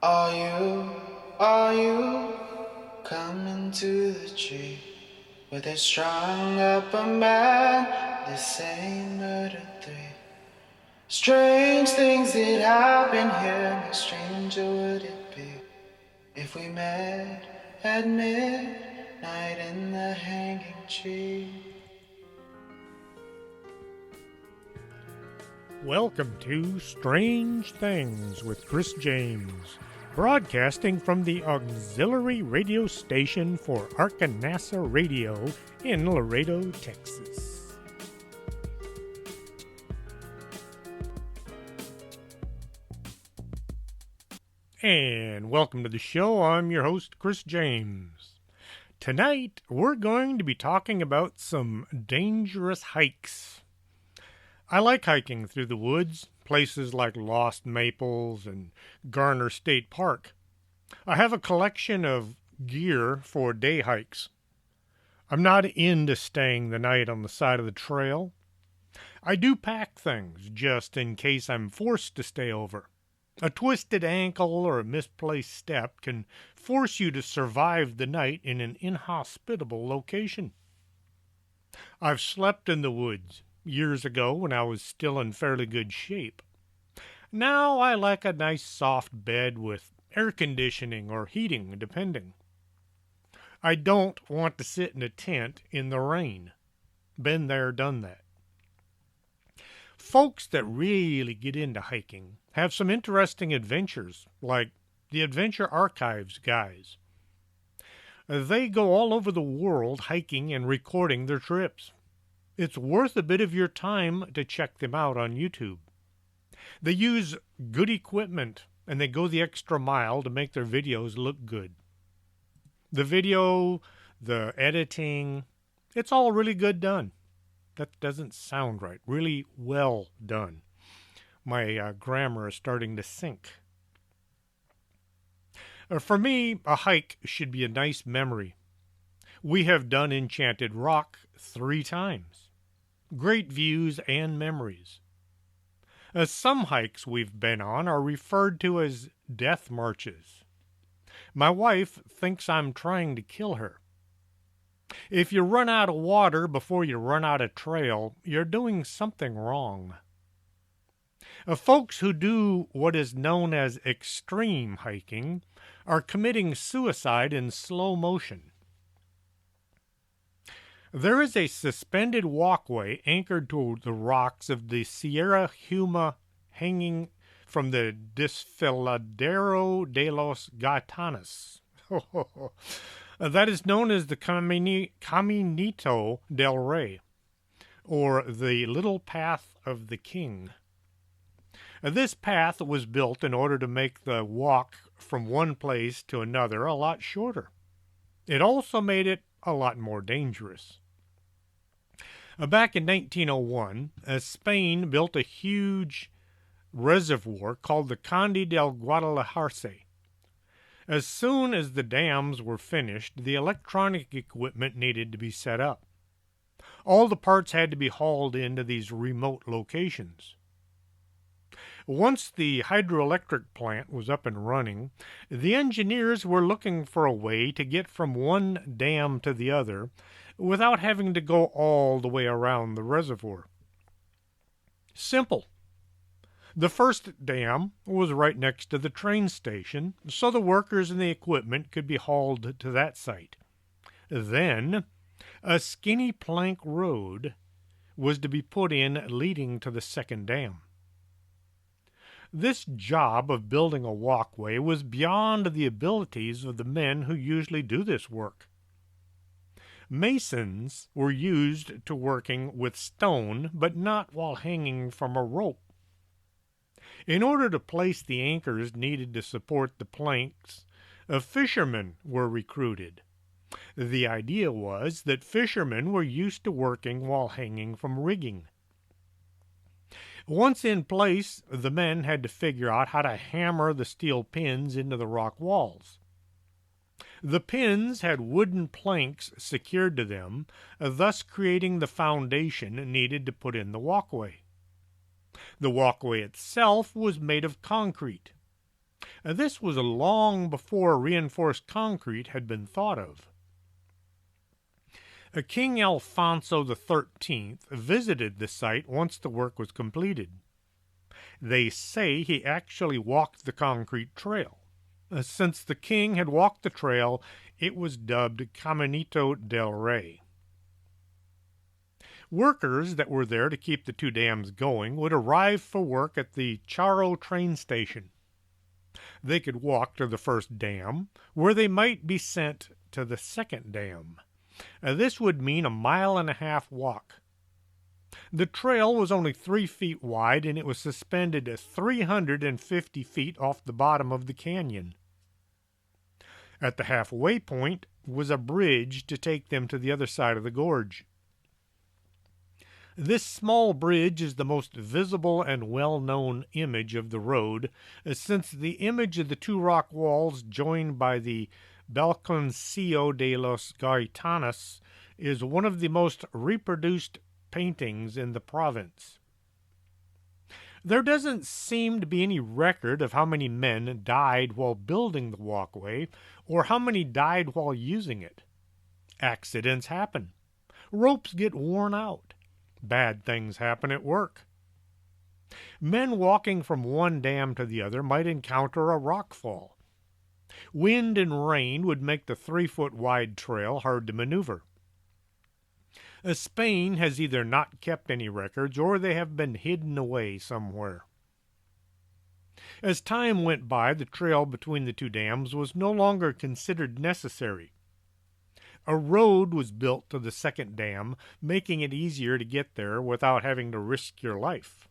Are you coming to the tree where they strung up a man? They say murder three. Strange things that happen here. How stranger would it be if we met at midnight in the hanging tree? Welcome to Strange Things with Chris James, broadcasting from the auxiliary radio station for Arkanasa Radio in Laredo, Texas. And welcome to the show. I'm your host, Chris James. Tonight, we're going to be talking about some dangerous hikes. I like hiking through the woods, places like Lost Maples and Garner State Park. I have a collection of gear for day hikes. I'm not into staying the night on the side of the trail. I do pack things just in case I'm forced to stay over. A twisted ankle or a misplaced step can force you to survive the night in an inhospitable location. I've slept in the woods years ago when I was still in fairly good shape. Now I like a nice soft bed with air conditioning or heating, depending. I don't want to sit in a tent in the rain. Been there, done that. Folks that really get into hiking have some interesting adventures, like the Adventure Archives guys. They go all over the world hiking and recording their trips. It's worth a bit of your time to check them out on YouTube. They use good equipment and they go the extra mile to make their videos look good. The video, the editing, it's all really good done. That doesn't sound right. Really well done. My grammar is starting to sink. For me, a hike should be a nice memory. We have done Enchanted Rock 3 times. Great views and memories. Some hikes we've been on are referred to as death marches. My wife thinks I'm trying to kill her. If you run out of water before you run out of trail, you're doing something wrong. Folks who do what is known as extreme hiking are committing suicide in slow motion. There is a suspended walkway anchored to the rocks of the Sierra Huma hanging from the Desfiladero de los Gaitanes. That is known as the Caminito del Rey, or the Little Path of the King. This path was built in order to make the walk from one place to another a lot shorter. It also made it a lot more dangerous. Back in 1901, Spain built a huge reservoir called the Conde del Guadaljarce. As soon as the dams were finished, the electronic equipment needed to be set up. All the parts had to be hauled into these remote locations. Once the hydroelectric plant was up and running, the engineers were looking for a way to get from one dam to the other without having to go all the way around the reservoir. Simple. The first dam was right next to the train station, so the workers and the equipment could be hauled to that site. Then, a skinny plank road was to be put in leading to the second dam. This job of building a walkway was beyond the abilities of the men who usually do this work. Masons were used to working with stone, but not while hanging from a rope. In order to place the anchors needed to support the planks, fishermen were recruited. The idea was that fishermen were used to working while hanging from rigging. Once in place, the men had to figure out how to hammer the steel pins into the rock walls. The pins had wooden planks secured to them, thus creating the foundation needed to put in the walkway. The walkway itself was made of concrete. This was long before reinforced concrete had been thought of. King Alfonso XIII visited the site once the work was completed. They say he actually walked the concrete trail. Since the king had walked the trail, it was dubbed Caminito del Rey. Workers that were there to keep the two dams going would arrive for work at the Charo train station. They could walk to the first dam, where they might be sent to the second dam. This would mean a 1.5-mile walk. The trail was only 3 feet wide, and it was suspended at 350 feet off the bottom of the canyon. At the halfway point was a bridge to take them to the other side of the gorge. This small bridge is the most visible and well-known image of the road, since the image of the two rock walls joined by the Balconcillo de los Gaitanos is one of the most reproduced paintings in the province. There doesn't seem to be any record of how many men died while building the walkway or how many died while using it. Accidents happen. Ropes get worn out. Bad things happen at work. Men walking from one dam to the other might encounter a rock fall. Wind and rain would make the 3-foot-wide trail hard to maneuver. Spain has either not kept any records or they have been hidden away somewhere. As time went by, the trail between the two dams was no longer considered necessary. A road was built to the second dam, making it easier to get there without having to risk your life.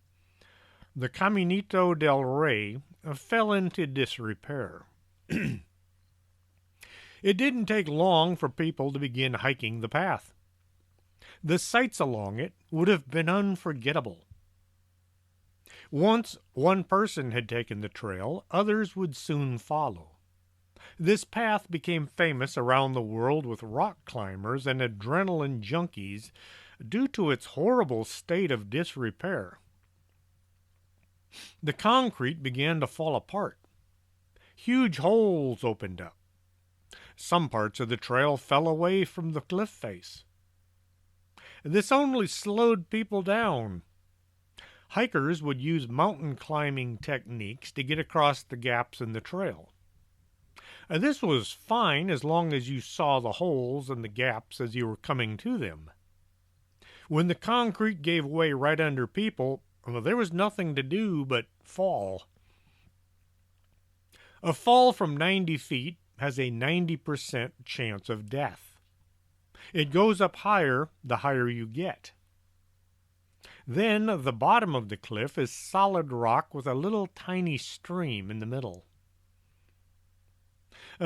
The Caminito del Rey fell into disrepair. It didn't take long for people to begin hiking the path. The sights along it would have been unforgettable. Once one person had taken the trail, others would soon follow. This path became famous around the world with rock climbers and adrenaline junkies due to its horrible state of disrepair. The concrete began to fall apart. Huge holes opened up. Some parts of the trail fell away from the cliff face. This only slowed people down. Hikers would use mountain climbing techniques to get across the gaps in the trail. This was fine as long as you saw the holes and the gaps as you were coming to them. When the concrete gave way right under people, well, there was nothing to do but fall. A fall from 90 feet has a 90% chance of death. It goes up higher the higher you get. Then the bottom of the cliff is solid rock with a little tiny stream in the middle.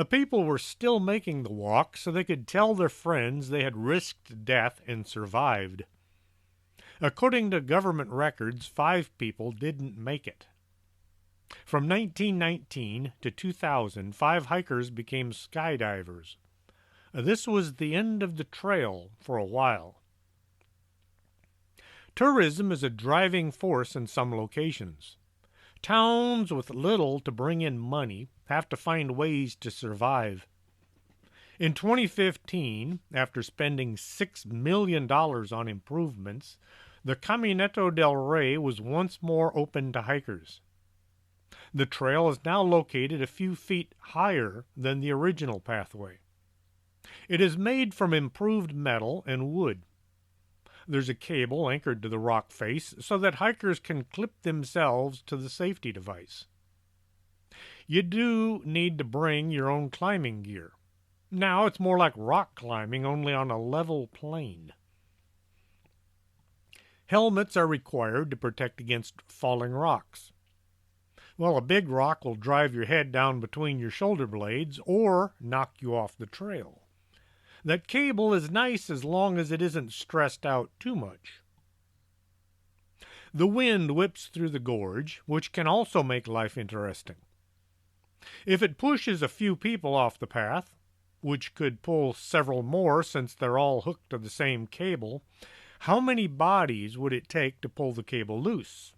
People were still making the walk so they could tell their friends they had risked death and survived. According to government records, 5 people didn't make it. From 1919 to 2000, 5 hikers became skydivers. This was the end of the trail for a while. Tourism is a driving force in some locations. Towns with little to bring in money have to find ways to survive. In 2015, after spending $6 million on improvements, the Caminito del Rey was once more open to hikers. The trail is now located a few feet higher than the original pathway. It is made from improved metal and wood. There's a cable anchored to the rock face so that hikers can clip themselves to the safety device. You do need to bring your own climbing gear. Now it's more like rock climbing, only on a level plane. Helmets are required to protect against falling rocks. Well, a big rock will drive your head down between your shoulder blades or knock you off the trail. That cable is nice as long as it isn't stressed out too much. The wind whips through the gorge, which can also make life interesting. If it pushes a few people off the path, which could pull several more since they're all hooked to the same cable, how many bodies would it take to pull the cable loose?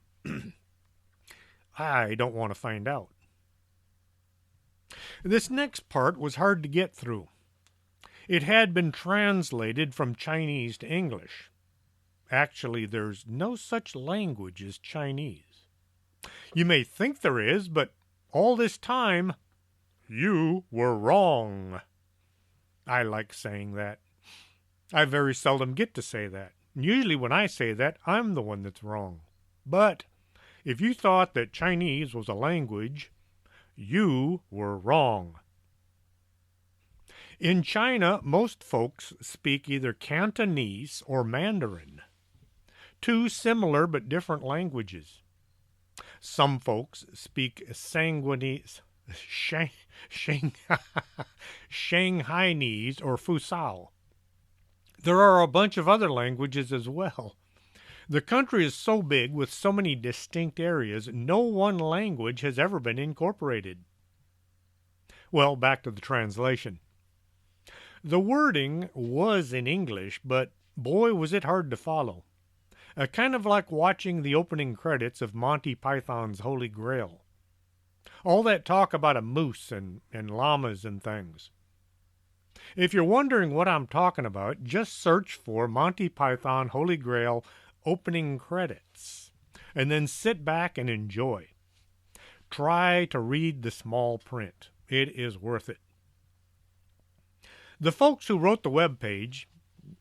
I don't want to find out. This next part was hard to get through. It had been translated from Chinese to English. Actually, there's no such language as Chinese. You may think there is, but all this time, you were wrong. I like saying that. I very seldom get to say that. Usually when I say that, I'm the one that's wrong. But if you thought that Chinese was a language, you were wrong. In China, most folks speak either Cantonese or Mandarin, two similar but different languages. Some folks speak Shanghainese or Fusao. There are a bunch of other languages as well. The country is so big with so many distinct areas, no one language has ever been incorporated. Well, back to the translation. The wording was in English, but boy was it hard to follow. Kind of like watching the opening credits of Monty Python's Holy Grail. All that talk about a moose and llamas and things. If you're wondering what I'm talking about, just search for Monty Python Holy Grail opening credits, and then sit back and enjoy. Try to read the small print. It is worth it. The folks who wrote the web page,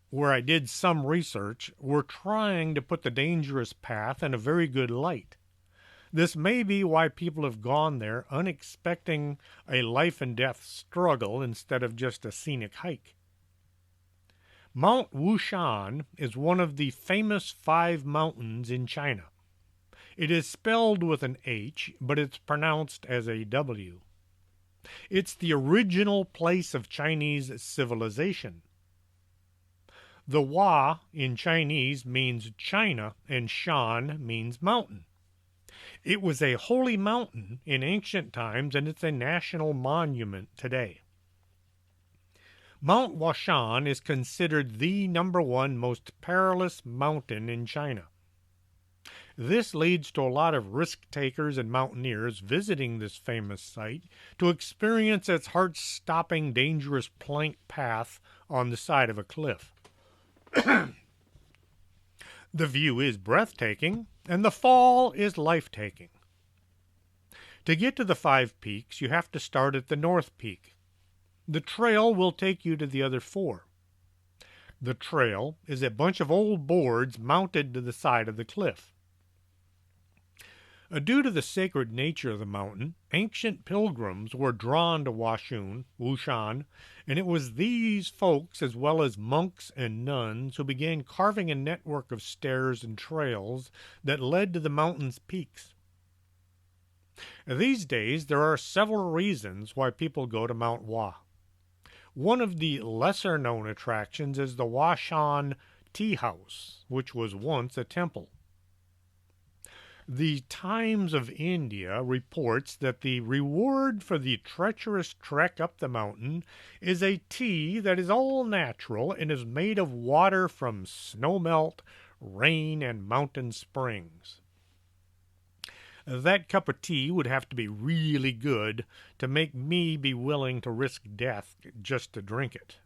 where I did some research, were trying to put the dangerous path in a very good light. This may be why people have gone there unexpecting a life-and-death struggle instead of just a scenic hike. Mount Wushan is one of the famous 5 mountains in China. It is spelled with an H, but it's pronounced as a W. It's the original place of Chinese civilization. The Hua in Chinese means China, and Shan means mountain. It was a holy mountain in ancient times, and it's a national monument today. Mount Washan is considered the #1 most perilous mountain in China. This leads to a lot of risk-takers and mountaineers visiting this famous site to experience its heart-stopping, dangerous plank path on the side of a cliff. The view is breathtaking, and the fall is life-taking. To get to the 5 peaks, you have to start at the North Peak. The trail will take you to the other 4. The trail is a bunch of old boards mounted to the side of the cliff. Due to the sacred nature of the mountain, ancient pilgrims were drawn to Wushan, and it was these folks, as well as monks and nuns, who began carving a network of stairs and trails that led to the mountain's peaks. These days, there are several reasons why people go to Mount Hua. One of the lesser-known attractions is the Washan Tea House, which was once a temple. The Times of India reports that the reward for the treacherous trek up the mountain is a tea that is all natural and is made of water from snowmelt, rain, and mountain springs. That cup of tea would have to be really good to make me be willing to risk death just to drink it.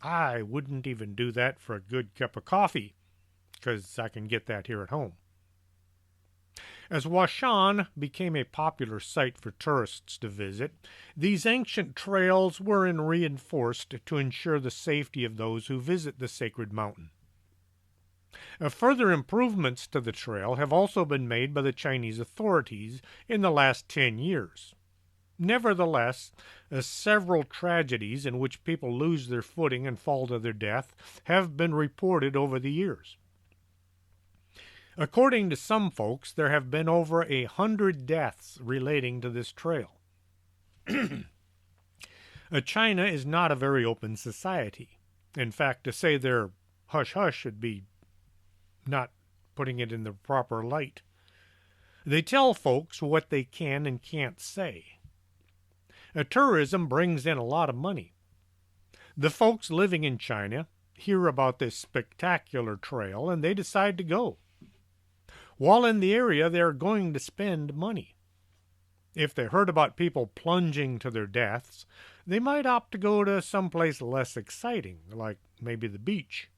I wouldn't even do that for a good cup of coffee, 'cause I can get that here at home. As Washan became a popular site for tourists to visit, these ancient trails were reinforced to ensure the safety of those who visit the sacred mountain. Further improvements to the trail have also been made by the Chinese authorities in the last 10 years. Nevertheless, several tragedies in which people lose their footing and fall to their death have been reported over the years. According to some folks, there have been over 100 deaths relating to this trail. China is not a very open society. In fact, to say they're hush-hush should be not putting it in the proper light. They tell folks what they can and can't say. Tourism brings in a lot of money. The folks living in China hear about this spectacular trail and they decide to go. While in the area, they're going to spend money. If they heard about people plunging to their deaths, they might opt to go to someplace less exciting, like maybe the beach.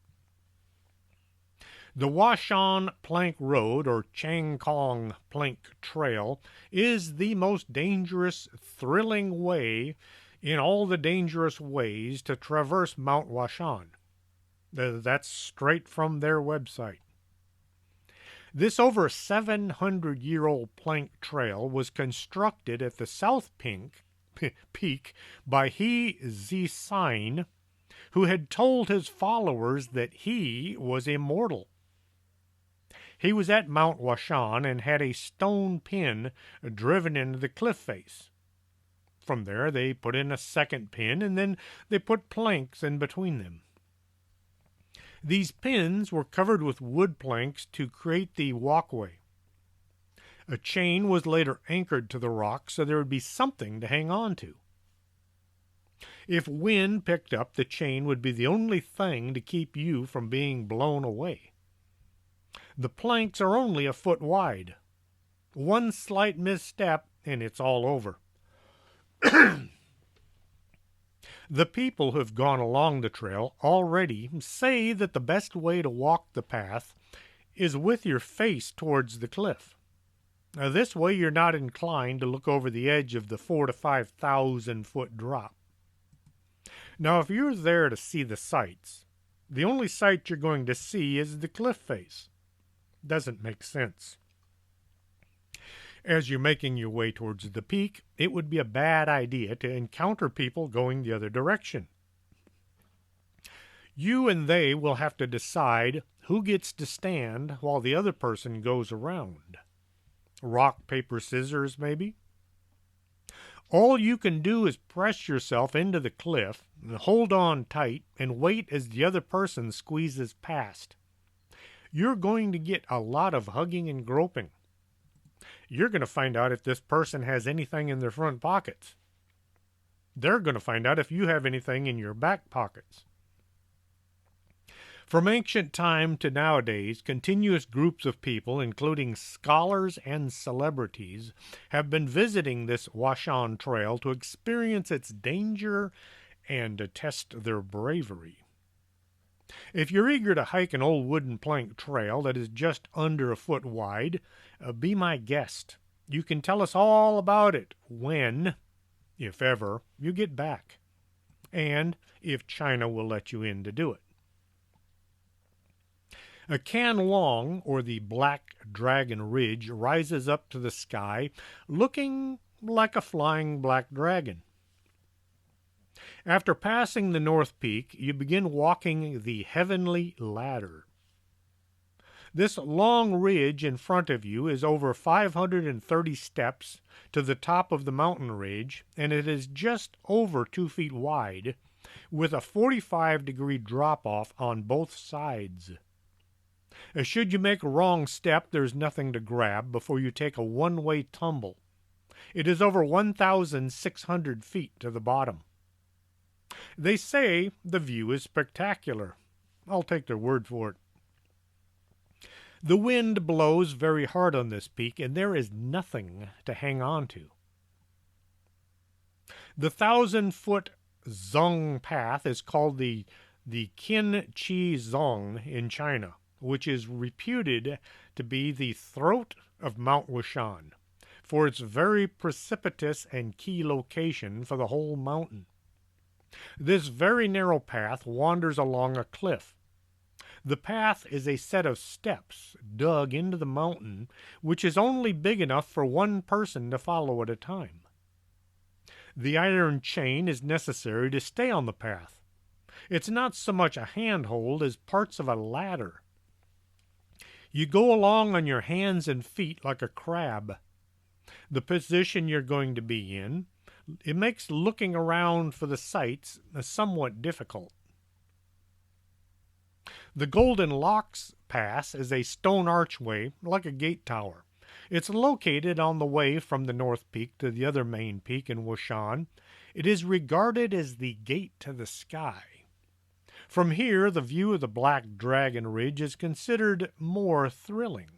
The Washan Plank Road, or Chang Kong Plank Trail, is the most dangerous, thrilling way in all the dangerous ways to traverse Mount Washan. That's straight from their website. This over 700-year-old plank trail was constructed at the South Peak by He Zisine, who had told his followers that he was immortal. He was at Mount Washan and had a stone pin driven into the cliff face. From there, they put in a second pin, and then they put planks in between them. These pins were covered with wood planks to create the walkway. A chain was later anchored to the rock so there would be something to hang on to. If wind picked up, the chain would be the only thing to keep you from being blown away. The planks are only a foot wide. One slight misstep, and it's all over. The people who have gone along the trail already say that the best way to walk the path is with your face towards the cliff. This way you're not inclined to look over the edge of the 4,000 to 5,000 foot drop. Now, if you're there to see the sights, the only sight you're going to see is the cliff face. Doesn't make sense. As you're making your way towards the peak, it would be a bad idea to encounter people going the other direction. You and they will have to decide who gets to stand while the other person goes around. Rock, paper, scissors, maybe? All you can do is press yourself into the cliff, and hold on tight, and wait as the other person squeezes past. You're going to get a lot of hugging and groping. You're going to find out if this person has anything in their front pockets. They're going to find out if you have anything in your back pockets. From ancient time to nowadays, continuous groups of people, including scholars and celebrities, have been visiting this Washan Trail to experience its danger and to test their bravery. If you're eager to hike an old wooden plank trail that is just under a foot wide, be my guest. You can tell us all about it when, if ever, you get back, and if China will let you in to do it. A Canlong, or the Black Dragon Ridge, rises up to the sky, looking like a flying black dragon. After passing the North Peak, you begin walking the Heavenly Ladder. This long ridge in front of you is over 530 steps to the top of the mountain ridge, and it is just over 2 feet wide, with a 45-degree drop-off on both sides. Should you make a wrong step, there's nothing to grab before you take a one-way tumble. It is over 1,600 feet to the bottom. They say the view is spectacular. I'll take their word for it. The wind blows very hard on this peak, and there is nothing to hang on to. The 1,000-foot Zong Path is called the Qin Chi Zong in China, which is reputed to be the throat of Mount Washan, for its very precipitous and key location for the whole mountain. This very narrow path wanders along a cliff. The path is a set of steps dug into the mountain, which is only big enough for one person to follow at a time. The iron chain is necessary to stay on the path. It's not so much a handhold as parts of a ladder. You go along on your hands and feet like a crab. The position you're going to be in, it makes looking around for the sights somewhat difficult. The Golden Locks Pass is a stone archway like a gate tower. It's located on the way from the North Peak to the other main peak in Washan. It is regarded as the gate to the sky. From here, the view of the Black Dragon Ridge is considered more thrilling.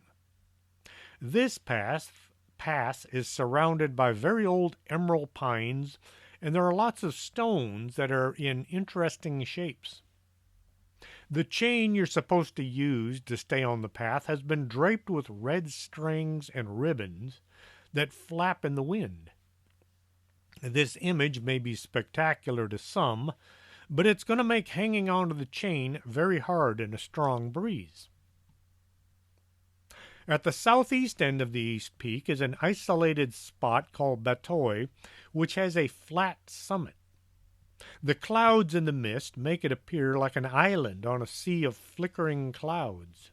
This path pass is surrounded by very old emerald pines, and there are lots of stones that are in interesting shapes. The chain you're supposed to use to stay on the path has been draped with red strings and ribbons that flap in the wind. This image may be spectacular to some, but it's going to make hanging onto the chain very hard in a strong breeze. At the southeast end of the East Peak is an isolated spot called Batoy, which has a flat summit. The clouds in the mist make it appear like an island on a sea of flickering clouds.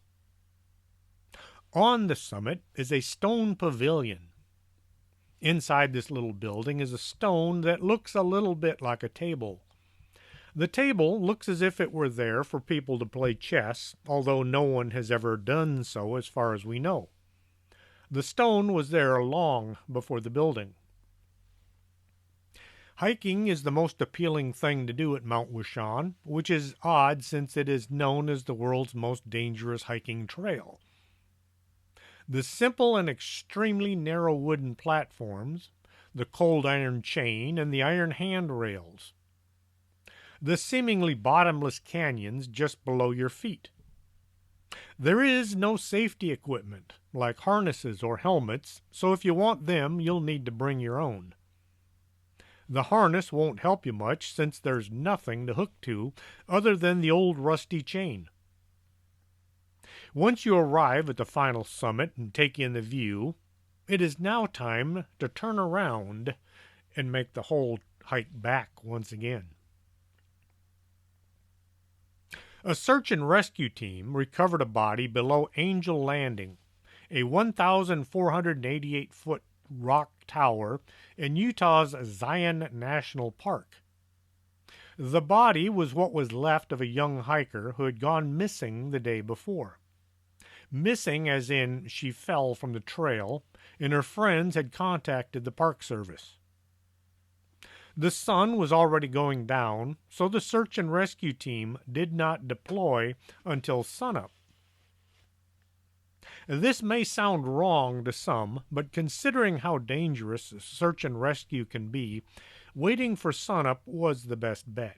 On the summit is a stone pavilion. Inside this little building is a stone that looks a little bit like a table. The table looks as if it were there for people to play chess, although no one has ever done so as far as we know. The stone was there long before the building. Hiking is the most appealing thing to do at Mount Washaun, which is odd since it is known as the world's most dangerous hiking trail. The simple and extremely narrow wooden platforms, the cold iron chain, and the iron handrails. The seemingly bottomless canyons just below your feet. There is no safety equipment, like harnesses or helmets, so if you want them, you'll need to bring your own. The harness won't help you much since there's nothing to hook to other than the old rusty chain. Once you arrive at the final summit and take in the view, it is now time to turn around and make the whole hike back once again. A search and rescue team recovered a body below Angel Landing, a 1,488-foot rock tower in Utah's Zion National Park. The body was what was left of a young hiker who had gone missing the day before. Missing as in she fell from the trail, and her friends had contacted the Park Service. The sun was already going down, so the search and rescue team did not deploy until sunup. This may sound wrong to some, but considering how dangerous search and rescue can be, waiting for sunup was the best bet.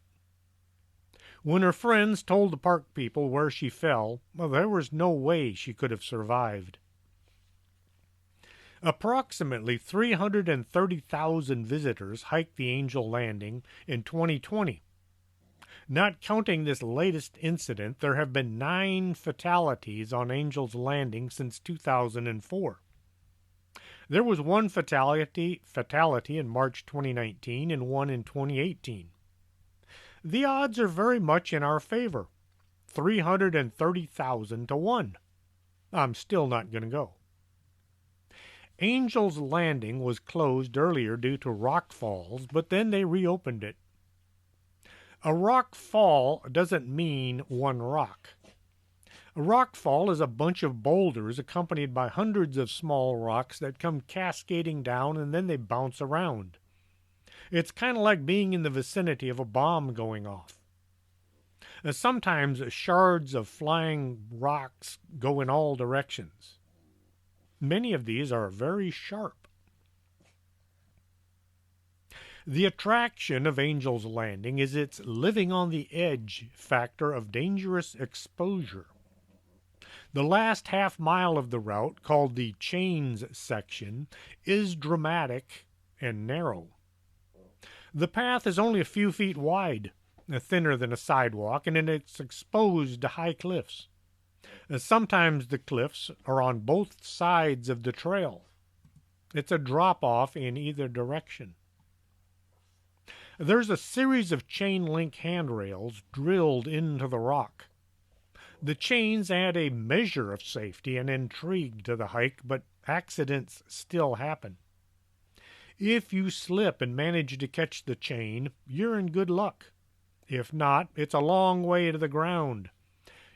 When her friends told the park people where she fell, well, there was no way she could have survived. Approximately 330,000 visitors hiked the Angel Landing in 2020. Not counting this latest incident, there have been 9 fatalities on Angel's Landing since 2004. There was one fatality in March 2019 and one in 2018. The odds are very much in our favor, 330,000 to 1. I'm still not going to go. Angel's Landing was closed earlier due to rock falls, but then they reopened it. A rock fall doesn't mean one rock. A rock fall is a bunch of boulders accompanied by hundreds of small rocks that come cascading down and then they bounce around. It's kind of like being in the vicinity of a bomb going off. Sometimes shards of flying rocks go in all directions. Many of these are very sharp. The attraction of Angel's Landing is its living on the edge factor of dangerous exposure. The last half mile of the route, called the Chains section, is dramatic and narrow. The path is only a few feet wide, thinner than a sidewalk, and it's exposed to high cliffs. Sometimes the cliffs are on both sides of the trail. It's a drop-off in either direction. There's a series of chain-link handrails drilled into the rock. The chains add a measure of safety and intrigue to the hike, but accidents still happen. If you slip and manage to catch the chain, you're in good luck. If not, it's a long way to the ground.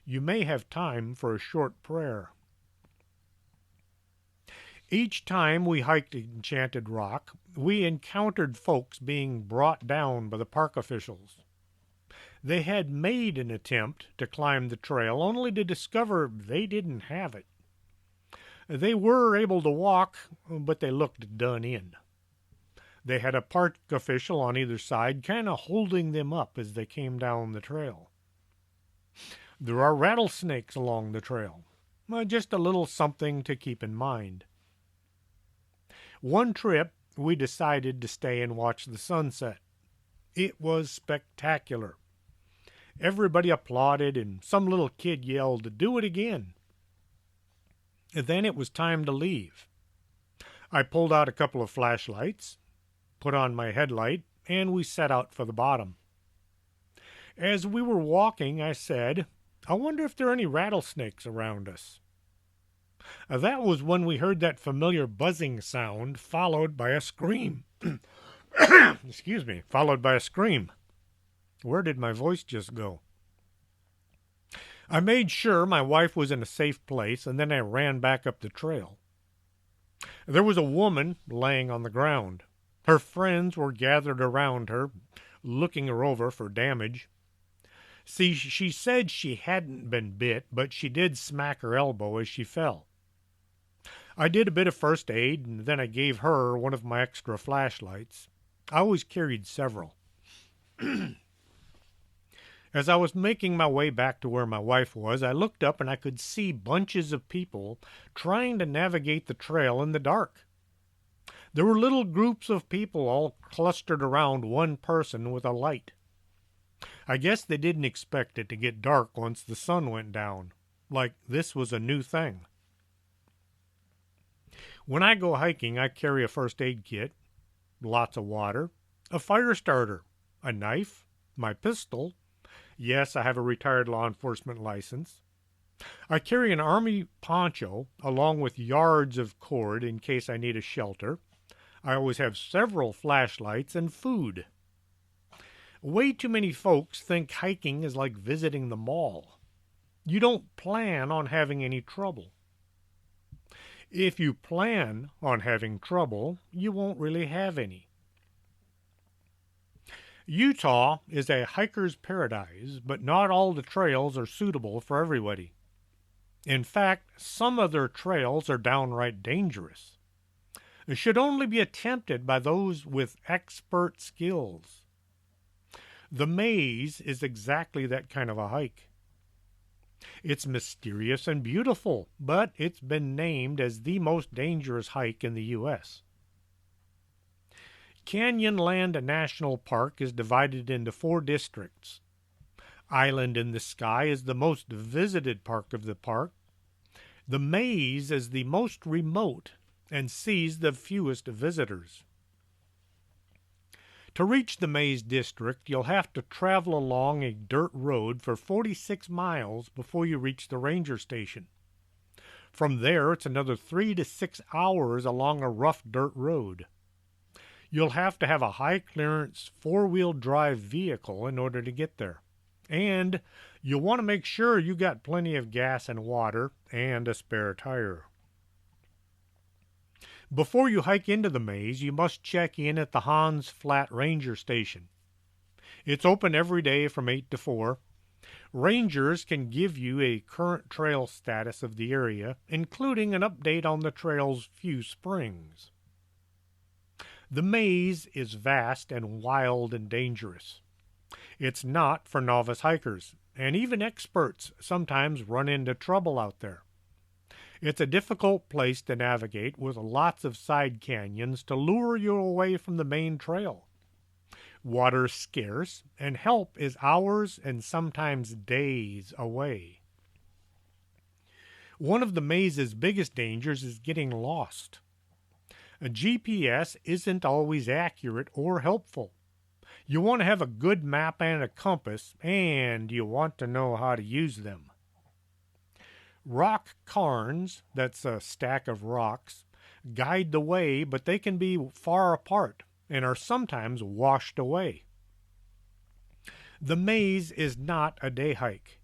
You may have time for a short prayer. Each time we hiked Enchanted Rock, we encountered folks being brought down by the park officials. They had made an attempt to climb the trail only to discover they didn't have it. They were able to walk, but they looked done in. They had a park official on either side kind of holding them up as they came down the trail. There are rattlesnakes along the trail. Just a little something to keep in mind. One trip, we decided to stay and watch the sunset. It was spectacular. Everybody applauded, and some little kid yelled, "Do it again." And then it was time to leave. I pulled out a couple of flashlights, put on my headlight, and we set out for the bottom. As we were walking, I said, "I wonder if there are any rattlesnakes around us." That was when we heard that familiar buzzing sound, followed by a scream. Excuse me, followed by a scream. Where did my voice just go? I made sure my wife was in a safe place, and then I ran back up the trail. There was a woman laying on the ground. Her friends were gathered around her, looking her over for damage. See, she said she hadn't been bit, but she did smack her elbow as she fell. I did a bit of first aid, and then I gave her one of my extra flashlights. I always carried several. As I was making my way back to where my wife was, I looked up and I could see bunches of people trying to navigate the trail in the dark. There were little groups of people all clustered around one person with a light. I guess they didn't expect it to get dark once the sun went down, like this was a new thing. When I go hiking, I carry a first aid kit, lots of water, a fire starter, a knife, my pistol. Yes, I have a retired law enforcement license. I carry an army poncho along with yards of cord in case I need a shelter. I always have several flashlights and food. Way too many folks think hiking is like visiting the mall. You don't plan on having any trouble. If you plan on having trouble, you won't really have any. Utah is a hiker's paradise, but not all the trails are suitable for everybody. In fact, some of their trails are downright dangerous. They should only be attempted by those with expert skills. The maze is exactly that kind of a hike. It's mysterious and beautiful, but it's been named as the most dangerous hike in the U.S. Canyonland National Park is divided into 4 districts. Island in the Sky is the most visited part of the park. The maze is the most remote and sees the fewest visitors. To reach the Maze District, you'll have to travel along a dirt road for 46 miles before you reach the ranger station. From there, it's another 3 to 6 hours along a rough dirt road. You'll have to have a high-clearance 4-wheel drive vehicle in order to get there. And you'll want to make sure you got plenty of gas and water and a spare tire. Before you hike into the maze, you must check in at the Hans Flat Ranger Station. It's open every day from 8 to 4. Rangers can give you a current trail status of the area, including an update on the trail's few springs. The maze is vast and wild and dangerous. It's not for novice hikers, and even experts sometimes run into trouble out there. It's a difficult place to navigate with lots of side canyons to lure you away from the main trail. Water's scarce, and help is hours and sometimes days away. One of the maze's biggest dangers is getting lost. A GPS isn't always accurate or helpful. You want to have a good map and a compass, and you want to know how to use them. Rock cairns, that's a stack of rocks, guide the way, but they can be far apart and are sometimes washed away. The maze is not a day hike.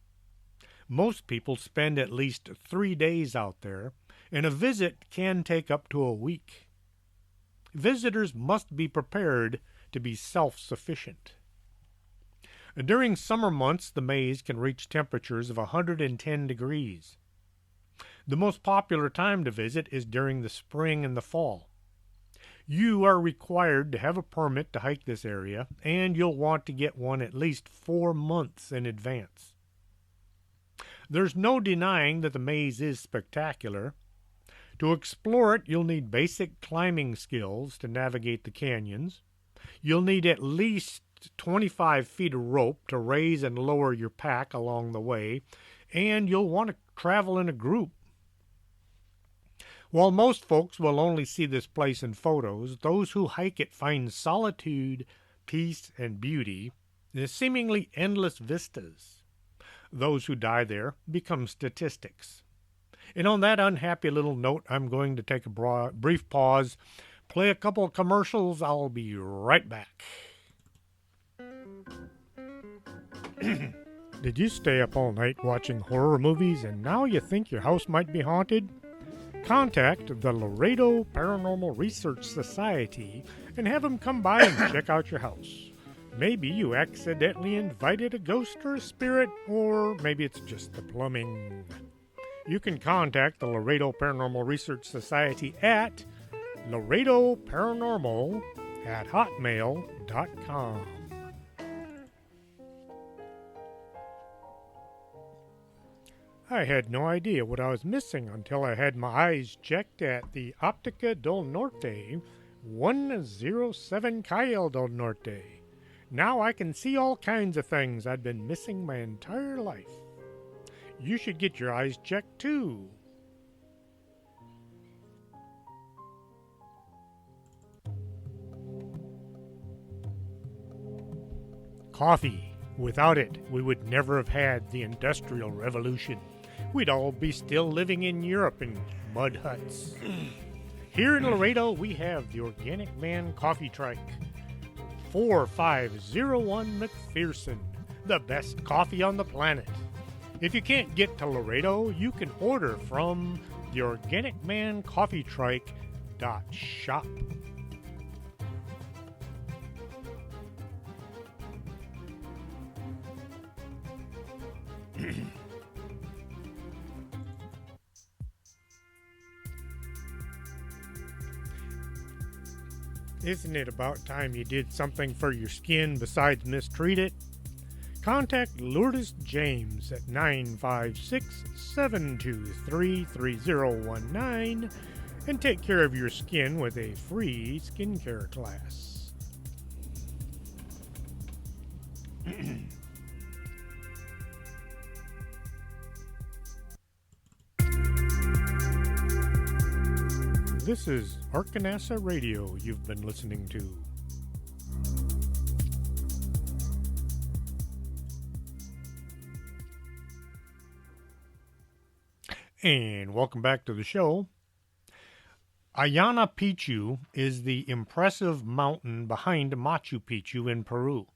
Most people spend at least 3 days out there, and a visit can take up to a week. Visitors must be prepared to be self-sufficient. During summer months, the maze can reach temperatures of 110 degrees. The most popular time to visit is during the spring and the fall. You are required to have a permit to hike this area, and you'll want to get one at least 4 months in advance. There's no denying that the maze is spectacular. To explore it, you'll need basic climbing skills to navigate the canyons. You'll need at least 25 feet of rope to raise and lower your pack along the way, and you'll want to travel in a group. While most folks will only see this place in photos, those who hike it find solitude, peace, and beauty in the seemingly endless vistas. Those who die there become statistics. And on that unhappy little note, I'm going to take a brief pause, play a couple of commercials. I'll be right back. Did you stay up all night watching horror movies and now you think your house might be haunted? Contact the Laredo Paranormal Research Society and have them come by and check out your house. Maybe you accidentally invited a ghost or a spirit, or maybe it's just the plumbing. You can contact the Laredo Paranormal Research Society at laredoparanormal@hotmail.com. I had no idea what I was missing until I had my eyes checked at the Optica del Norte, 107 Calle del Norte. Now I can see all kinds of things I'd been missing my entire life. You should get your eyes checked too. Coffee. Without it, we would never have had the Industrial Revolution. We'd all be still living in Europe in mud huts. Here in Laredo, we have the Organic Man Coffee Trike. 4501 McPherson, the best coffee on the planet. If you can't get to Laredo, you can order from the Organic Man Coffee Trike.shop. Isn't it about time you did something for your skin besides mistreat it? Contact Lourdes James at 956-723-3019 and take care of your skin with a free skincare class. This is Arkanasa Radio you've been listening to. And welcome back to the show. Ayana Picchu is the impressive mountain behind Machu Picchu in Peru.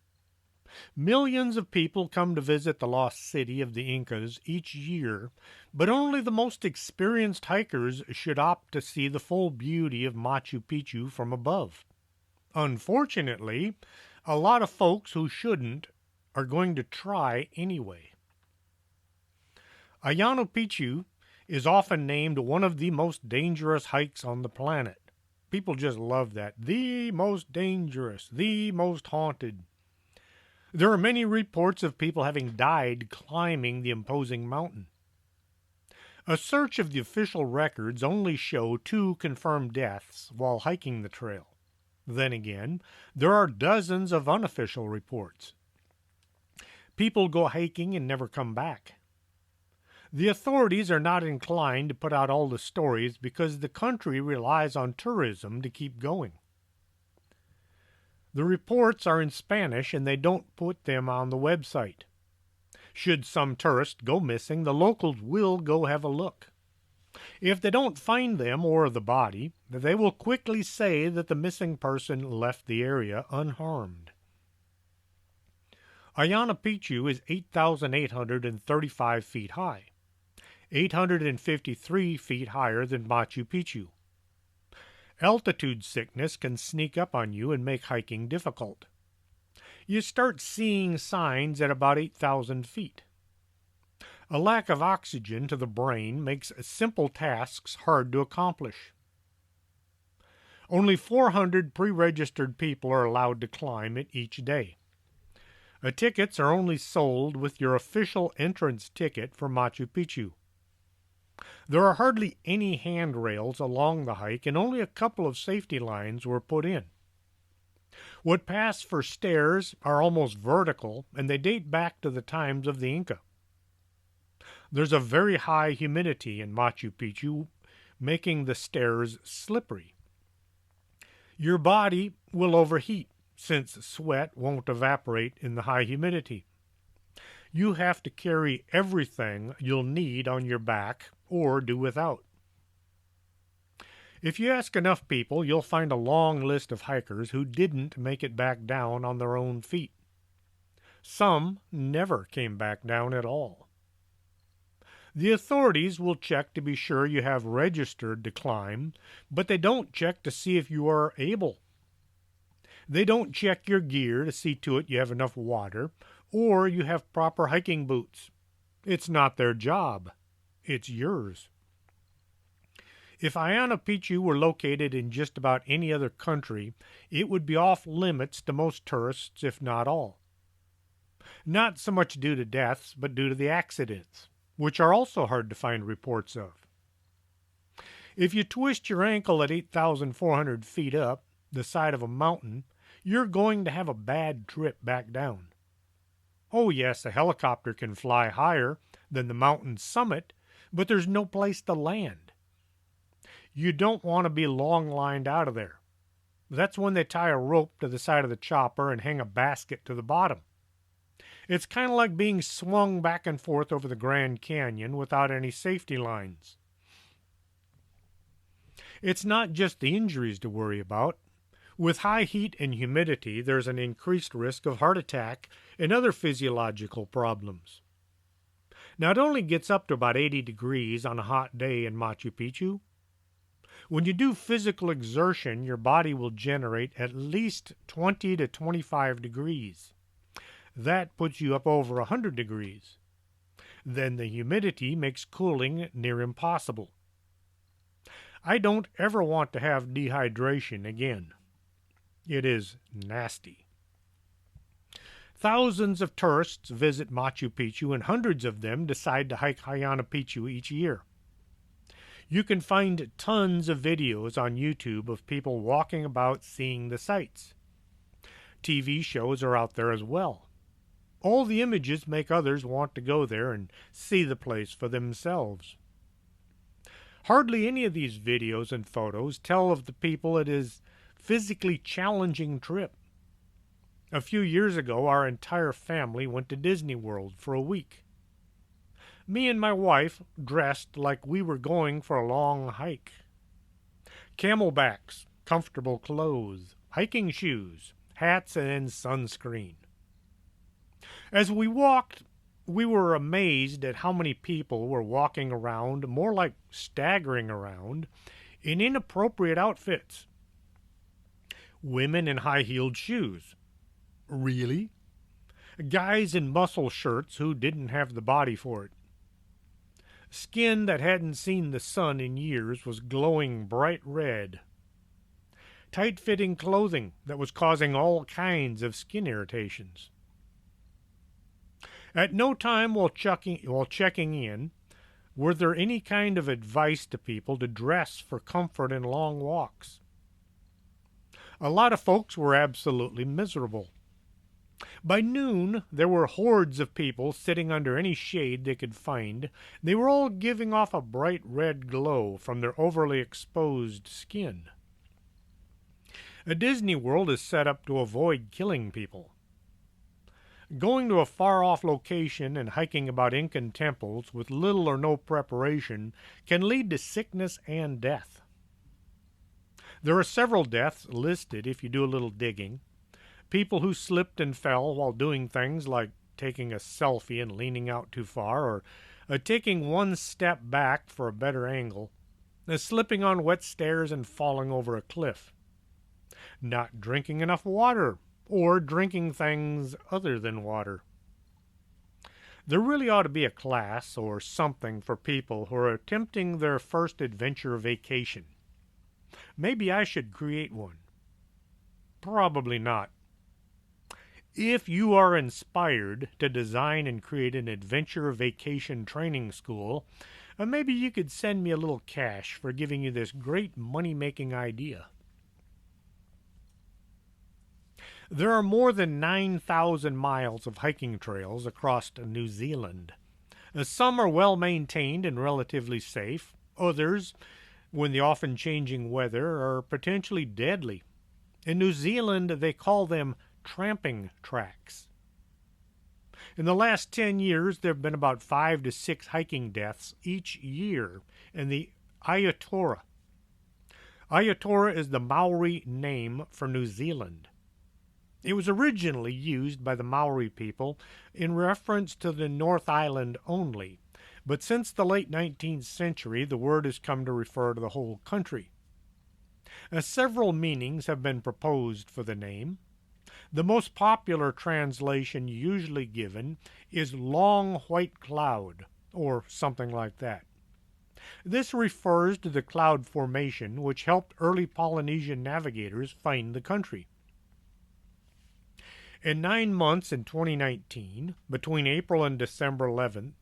Millions of people come to visit the lost city of the Incas each year, but only the most experienced hikers should opt to see the full beauty of Machu Picchu from above. Unfortunately, a lot of folks who shouldn't are going to try anyway. Ayana Picchu is often named one of the most dangerous hikes on the planet. People just love that. The most dangerous, the most haunted. There are many reports of people having died climbing the imposing mountain. A search of the official records only show 2 confirmed deaths while hiking the trail. Then again, there are dozens of unofficial reports. People go hiking and never come back. The authorities are not inclined to put out all the stories because the country relies on tourism to keep going. The reports are in Spanish and they don't put them on the website. Should some tourist go missing, the locals will go have a look. If they don't find them or the body, they will quickly say that the missing person left the area unharmed. Ayana Picchu is 8,835 feet high, 853 feet higher than Machu Picchu. Altitude sickness can sneak up on you and make hiking difficult. You start seeing signs at about 8,000 feet. A lack of oxygen to the brain makes simple tasks hard to accomplish. Only 400 pre-registered people are allowed to climb it each day. Tickets are only sold with your official entrance ticket for Machu Picchu. There are hardly any handrails along the hike, and only a couple of safety lines were put in. What pass for stairs are almost vertical, and they date back to the times of the Inca. There's a very high humidity in Machu Picchu, making the stairs slippery. Your body will overheat, since sweat won't evaporate in the high humidity. You have to carry everything you'll need on your back or do without. If you ask enough people, you'll find a long list of hikers who didn't make it back down on their own feet. Some never came back down at all. The authorities will check to be sure you have registered to climb, but they don't check to see if you are able. They don't check your gear to see to it you have enough water or you have proper hiking boots. It's not their job. It's yours. If Ayana Picchu were located in just about any other country, it would be off limits to most tourists, if not all. Not so much due to deaths, but due to the accidents, which are also hard to find reports of. If you twist your ankle at 8,400 feet up the side of a mountain, you're going to have a bad trip back down. Oh yes, a helicopter can fly higher than the mountain summit, but there's no place to land. You don't want to be long-lined out of there. That's when they tie a rope to the side of the chopper and hang a basket to the bottom. It's kind of like being swung back and forth over the Grand Canyon without any safety lines. It's not just the injuries to worry about. With high heat and humidity, there's an increased risk of heart attack and other physiological problems. Now, it only gets up to about 80 degrees on a hot day in Machu Picchu. When you do physical exertion, your body will generate at least 20 to 25 degrees. That puts you up over 100 degrees. Then the humidity makes cooling near impossible. I don't ever want to have dehydration again. It is nasty. Thousands of tourists visit Machu Picchu, and hundreds of them decide to hike Ayana Picchu each year. You can find tons of videos on YouTube of people walking about seeing the sights. TV shows are out there as well. All the images make others want to go there and see the place for themselves. Hardly any of these videos and photos tell of the people it is physically challenging trip. A few years ago, our entire family went to Disney World for a week. Me and my wife dressed like we were going for a long hike. Camelbacks, comfortable clothes, hiking shoes, hats, and sunscreen. As we walked, we were amazed at how many people were walking around, more like staggering around, in inappropriate outfits. Women in high-heeled shoes. Really? Guys in muscle shirts who didn't have the body for it. Skin that hadn't seen the sun in years was glowing bright red. Tight-fitting clothing that was causing all kinds of skin irritations. At no time while checking in, were there any kind of advice to people to dress for comfort in long walks. A lot of folks were absolutely miserable. By noon, there were hordes of people sitting under any shade they could find. They were all giving off a bright red glow from their overly exposed skin. A Disney World is set up to avoid killing people. Going to a far-off location and hiking about Incan temples with little or no preparation can lead to sickness and death. There are several deaths listed if you do a little digging. People who slipped and fell while doing things like taking a selfie and leaning out too far, or taking one step back for a better angle, slipping on wet stairs and falling over a cliff, not drinking enough water, or drinking things other than water. There really ought to be a class or something for people who are attempting their first adventure vacation. Maybe I should create one. Probably not. If you are inspired to design and create an adventure vacation training school, maybe you could send me a little cash for giving you this great money-making idea. There are more than 9,000 miles of hiking trails across New Zealand. Some are well maintained and relatively safe. Others, when the often changing weather, are potentially deadly. In New Zealand, they call them tramping tracks. In the last 10 years, there have been about 5 to 6 hiking deaths each year in the Aotearoa. Aotearoa is the Maori name for New Zealand. It was originally used by the Maori people in reference to the North Island only, but since the late 19th century, the word has come to refer to the whole country. Several meanings have been proposed for the name. The most popular translation usually given is long white cloud, or something like that. This refers to the cloud formation which helped early Polynesian navigators find the country. In 9 months in 2019, between April and December, 11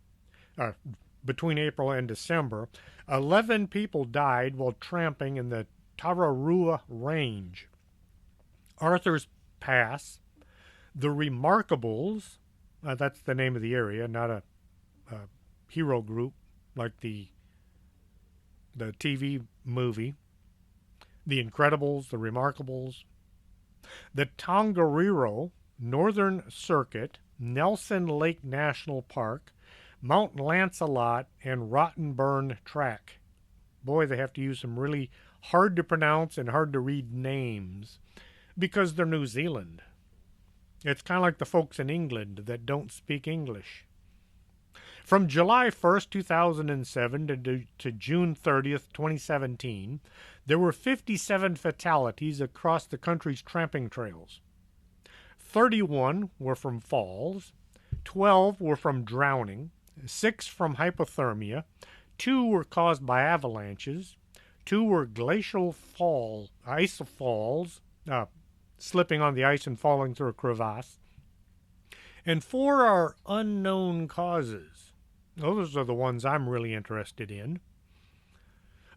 people died while tramping in the Tararua Range, Arthur's Pass, the Remarkables, that's the name of the area, not a hero group like the TV movie, the Incredibles, the Remarkables, the Tongariro, Northern Circuit, Nelson Lake National Park, Mount Lancelot, and Rottenburn Track. Boy, they have to use some really hard to pronounce and hard to read names because they're New Zealand. It's kind of like the folks in England that don't speak English. From July 1st, 2007 to June 30th, 2017, there were 57 fatalities across the country's tramping trails. 31 were from falls, 12 were from drowning, 6 from hypothermia, 2 were caused by avalanches, 2 were glacial ice falls, slipping on the ice and falling through a crevasse, and 4 are unknown causes. Those are the ones I'm really interested in.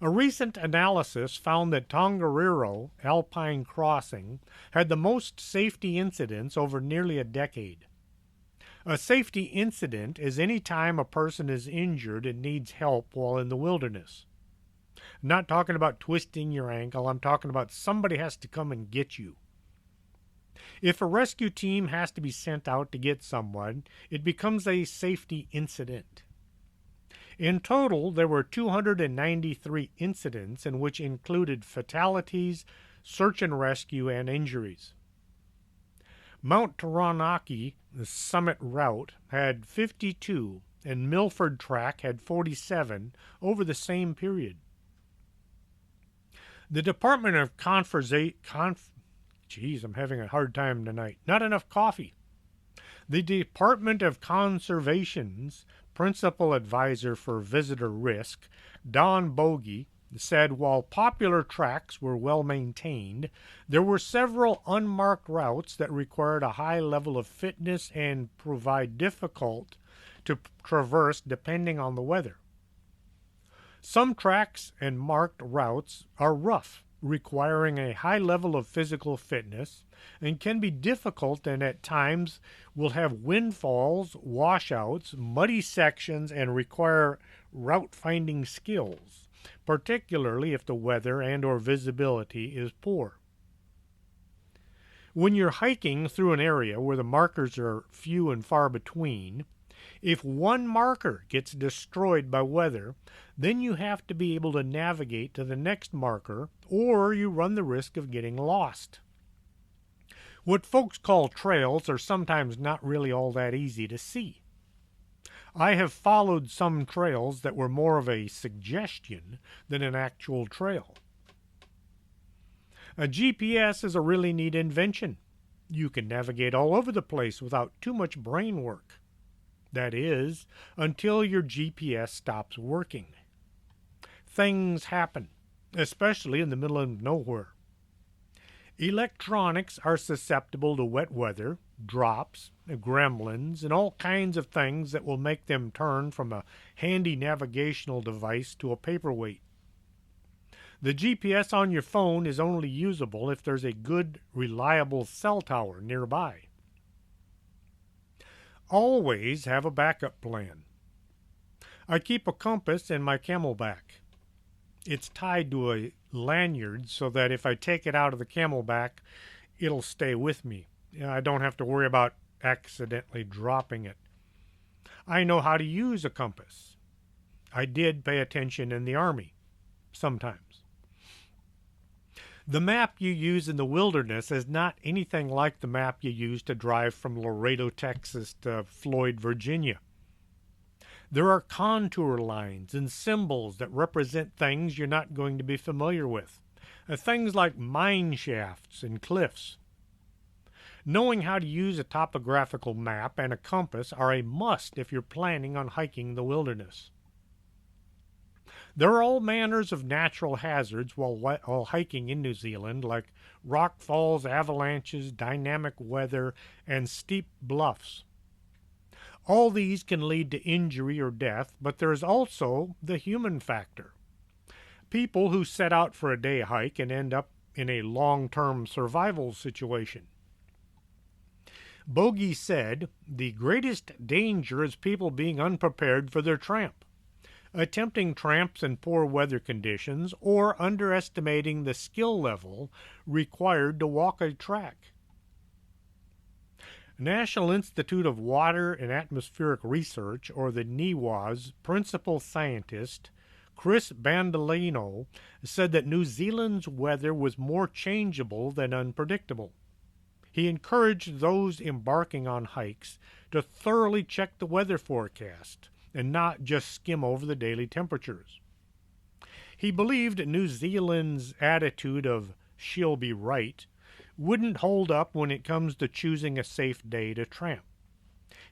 A recent analysis found that Tongariro Alpine Crossing had the most safety incidents over nearly a decade. A safety incident is any time a person is injured and needs help while in the wilderness. I'm not talking about twisting your ankle, I'm talking about somebody has to come and get you. If a rescue team has to be sent out to get someone, it becomes a safety incident. In total, there were 293 incidents in which included fatalities, search and rescue, and injuries. Mount Taranaki, the summit route, had 52, and Milford Track had 47 over the same period. The Department of I'm having a hard time tonight. Not enough coffee. The Department of Conservation's principal advisor for visitor risk, Don Bogey, said while popular tracks were well maintained, there were several unmarked routes that required a high level of fitness and provide difficult to traverse depending on the weather. Some tracks and marked routes are rough, requiring a high level of physical fitness, and can be difficult and at times will have windfalls, washouts, muddy sections, and require route-finding skills, particularly if the weather and or visibility is poor. When you're hiking through an area where the markers are few and far between, if one marker gets destroyed by weather, then you have to be able to navigate to the next marker, or you run the risk of getting lost. What folks call trails are sometimes not really all that easy to see. I have followed some trails that were more of a suggestion than an actual trail. A GPS is a really neat invention. You can navigate all over the place without too much brain work. That is, until your GPS stops working. Things happen, especially in the middle of nowhere. Electronics are susceptible to wet weather, drops, gremlins, and all kinds of things that will make them turn from a handy navigational device to a paperweight. The GPS on your phone is only usable if there's a good, reliable cell tower nearby. Always have a backup plan. I keep a compass in my camelback. It's tied to a lanyard so that if I take it out of the camelback, it'll stay with me. I don't have to worry about accidentally dropping it. I know how to use a compass. I did pay attention in the Army, sometimes. The map you use in the wilderness is not anything like the map you use to drive from Laredo, Texas to Floyd, Virginia. There are contour lines and symbols that represent things you're not going to be familiar with, things like mine shafts and cliffs. Knowing how to use a topographical map and a compass are a must if you're planning on hiking the wilderness. There are all manners of natural hazards while hiking in New Zealand, like rock falls, avalanches, dynamic weather, and steep bluffs. All these can lead to injury or death, but there is also the human factor. People who set out for a day hike and end up in a long-term survival situation. Bogey said, "The greatest danger is people being unprepared for their tramp, attempting tramps in poor weather conditions, or underestimating the skill level required to walk a track." National Institute of Water and Atmospheric Research, or the NIWA's principal scientist, Chris Bandolino, said that New Zealand's weather was more changeable than unpredictable. He encouraged those embarking on hikes to thoroughly check the weather forecast and not just skim over the daily temperatures. He believed New Zealand's attitude of "she'll be right" wouldn't hold up when it comes to choosing a safe day to tramp.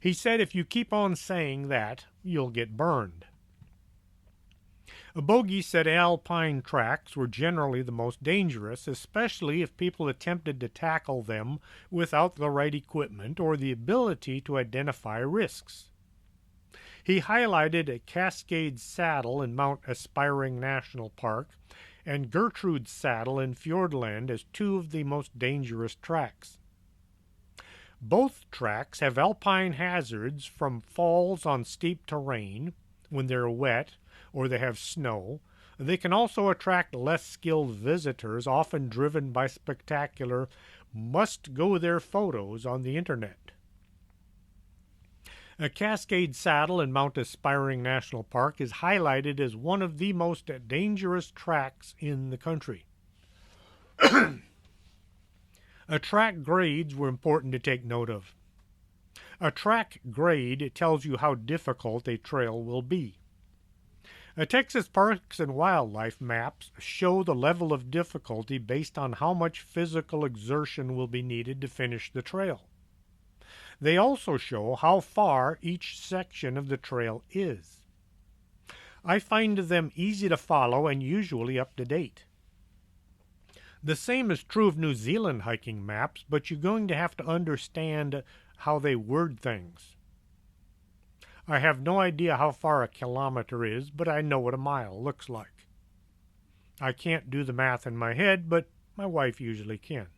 He said if you keep on saying that, you'll get burned. Bogey said alpine tracks were generally the most dangerous, especially if people attempted to tackle them without the right equipment or the ability to identify risks. He highlighted a Cascade Saddle in Mount Aspiring National Park and Gertrude Saddle in Fiordland as two of the most dangerous tracks. Both tracks have alpine hazards from falls on steep terrain when they're wet or they have snow. They can also attract less skilled visitors, often driven by spectacular must-go-there photos on the internet. A Cascade Saddle in Mount Aspiring National Park is highlighted as one of the most dangerous tracks in the country. Track grades were important to take note of. A track grade tells you how difficult a trail will be. Texas Parks and Wildlife maps show the level of difficulty based on how much physical exertion will be needed to finish the trail. They also show how far each section of the trail is. I find them easy to follow and usually up to date. The same is true of New Zealand hiking maps, but you're going to have to understand how they word things. I have no idea how far a kilometer is, but I know what a mile looks like. I can't do the math in my head, but my wife usually can.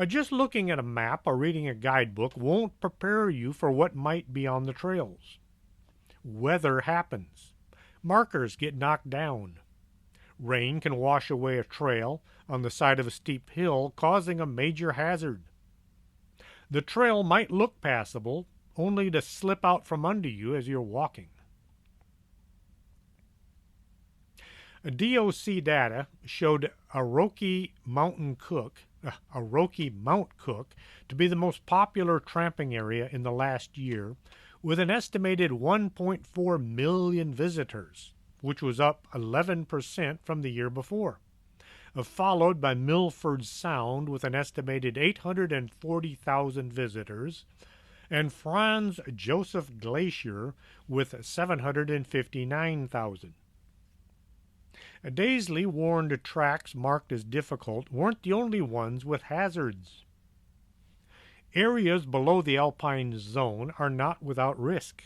Just looking at a map or reading a guidebook won't prepare you for what might be on the trails. Weather happens. Markers get knocked down. Rain can wash away a trail on the side of a steep hill, causing a major hazard. The trail might look passable, only to slip out from under you as you're walking. DOC data showed Aroki Mount Cook to be the most popular tramping area in the last year, with an estimated 1.4 million visitors, which was up 11% from the year before, followed by Milford Sound with an estimated 840,000 visitors, and Franz Josef Glacier with 759,000. Daisley warned tracks marked as difficult weren't the only ones with hazards. Areas below the alpine zone are not without risk.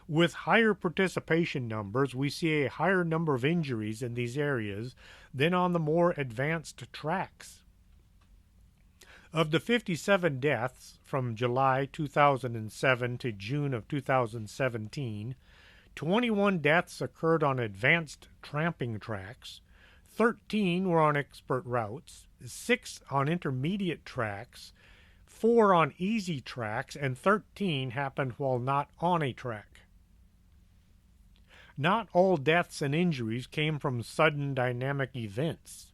With higher participation numbers, we see a higher number of injuries in these areas than on the more advanced tracks. Of the 57 deaths from July 2007 to June of 2017, 21 deaths occurred on advanced tramping tracks, 13 were on expert routes, 6 on intermediate tracks, 4 on easy tracks, and 13 happened while not on a track. Not all deaths and injuries came from sudden dynamic events.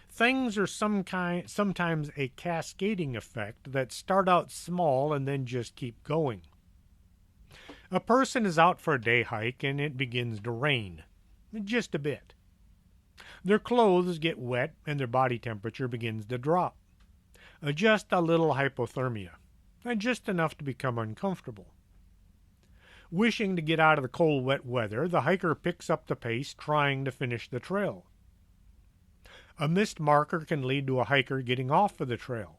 Things are sometimes a cascading effect that start out small and then just keep going. A person is out for a day hike and it begins to rain, just a bit. Their clothes get wet and their body temperature begins to drop. Just a little hypothermia, and just enough to become uncomfortable. Wishing to get out of the cold, wet weather, the hiker picks up the pace, trying to finish the trail. A missed marker can lead to a hiker getting off of the trail.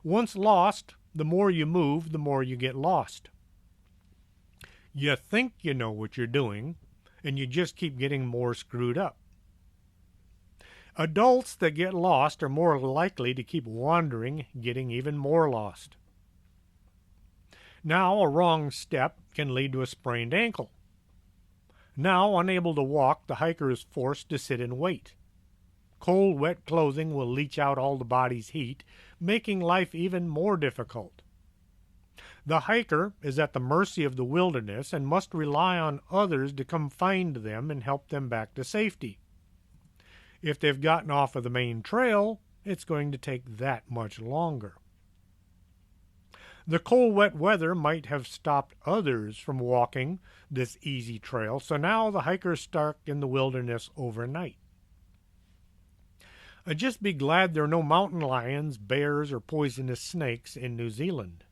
Once lost, the more you move, the more you get lost. You think you know what you're doing, and you just keep getting more screwed up. Adults that get lost are more likely to keep wandering, getting even more lost. Now, a wrong step can lead to a sprained ankle. Now, unable to walk, the hiker is forced to sit and wait. Cold, wet clothing will leach out all the body's heat, making life even more difficult. The hiker is at the mercy of the wilderness and must rely on others to come find them and help them back to safety. If they've gotten off of the main trail, it's going to take that much longer. The cold, wet weather might have stopped others from walking this easy trail, so now the hiker's stuck in the wilderness overnight. Just be glad there are no mountain lions, bears, or poisonous snakes in New Zealand.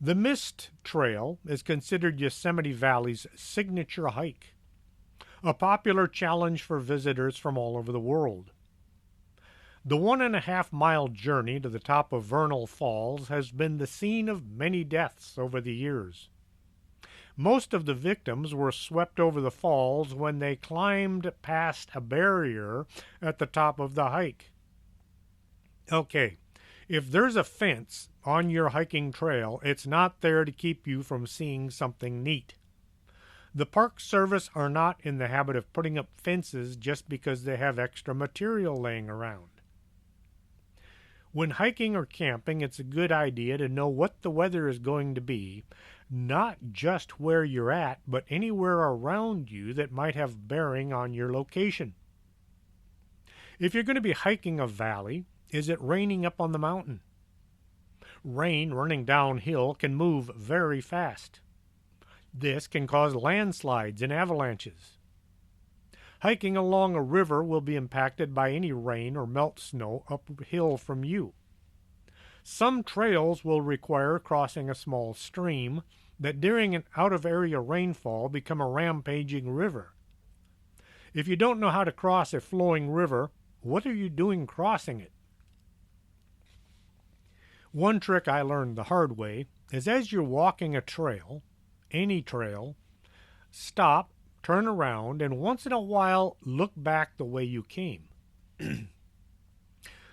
The Mist Trail is considered Yosemite Valley's signature hike, a popular challenge for visitors from all over the world. The 1.5-mile journey to the top of Vernal Falls has been the scene of many deaths over the years. Most of the victims were swept over the falls when they climbed past a barrier at the top of the hike. Okay, if there's a fence on your hiking trail, it's not there to keep you from seeing something neat. The Park Service are not in the habit of putting up fences just because they have extra material laying around. When hiking or camping, it's a good idea to know what the weather is going to be, not just where you're at, but anywhere around you that might have bearing on your location. If you're going to be hiking a valley, is it raining up on the mountain? Rain running downhill can move very fast. This can cause landslides and avalanches. Hiking along a river will be impacted by any rain or melt snow uphill from you. Some trails will require crossing a small stream that during an out-of-area rainfall become a rampaging river. If you don't know how to cross a flowing river, what are you doing crossing it? One trick I learned the hard way is as you're walking a trail, any trail, stop, turn around, and once in a while look back the way you came.